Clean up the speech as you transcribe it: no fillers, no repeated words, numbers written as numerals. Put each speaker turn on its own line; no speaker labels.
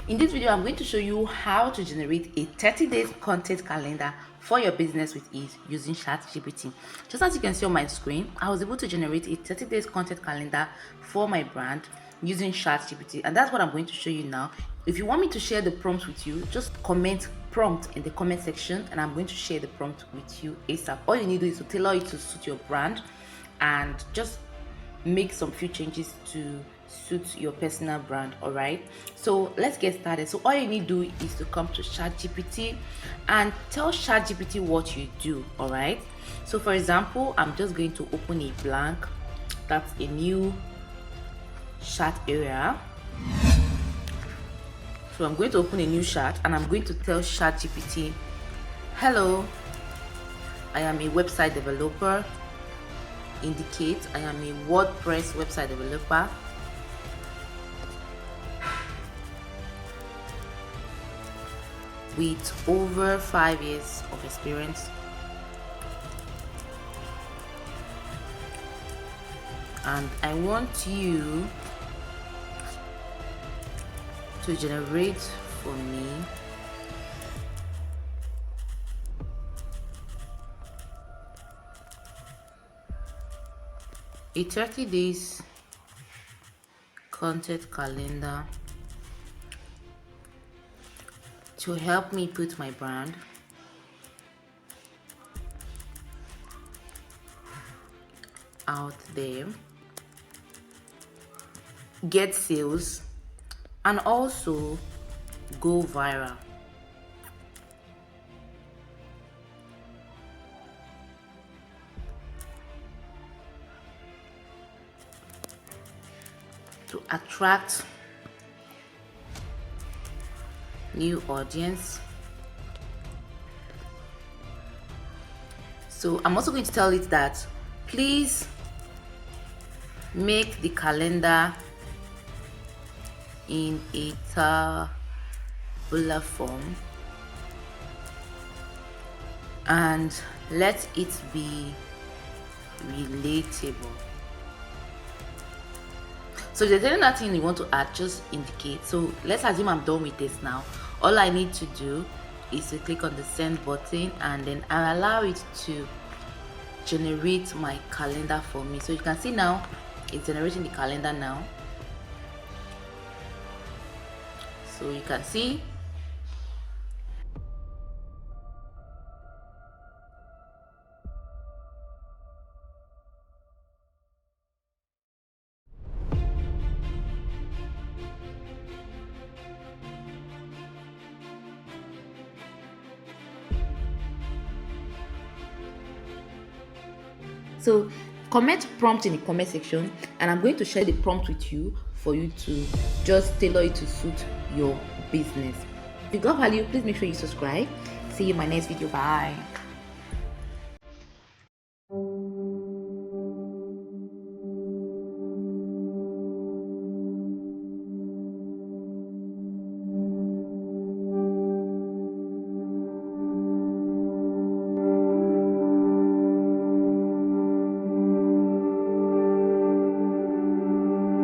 In this video, I'm going to show you how to generate a 30 days content calendar for your business with ease using ChatGPT. Just as you can see on my screen, I was able to generate a 30 days content calendar for my brand using ChatGPT, and that's what I'm going to show you now. If you want me to share the prompt with you, just comment prompt in the comment section and I'm going to share the prompt with you ASAP. All you need to do is to tailor it to suit your brand and just make some few changes to suit your personal brand. All right, so let's get started. So all you need to do is to come to ChatGPT and tell ChatGPT what you do. All right, so for example, I'm just going to open a blank, that's a new chat area. So I'm going to open a new chat and I'm going to tell ChatGPT, hello, I am a website developer. Indicate I am a WordPress website developer. With over 5 years of experience. And I want you to generate for me a 30 days content calendar to help me put my brand out there, get sales, and also go viral. To attract new audience. So I'm also going to tell it that please make the calendar in a tabular form and let it be relatable. So if there's any other thing you want to add, just indicate. So let's assume I'm done with this now. All I need to do is to click on the send button and then I allow it to generate my calendar for me. So you can see now it's generating the calendar now. So you can see so comment prompt in the comment section and I'm going to share the prompt with you for you to just tailor it to suit your business. If you got value, please make sure you subscribe. See you in my next video. Bye.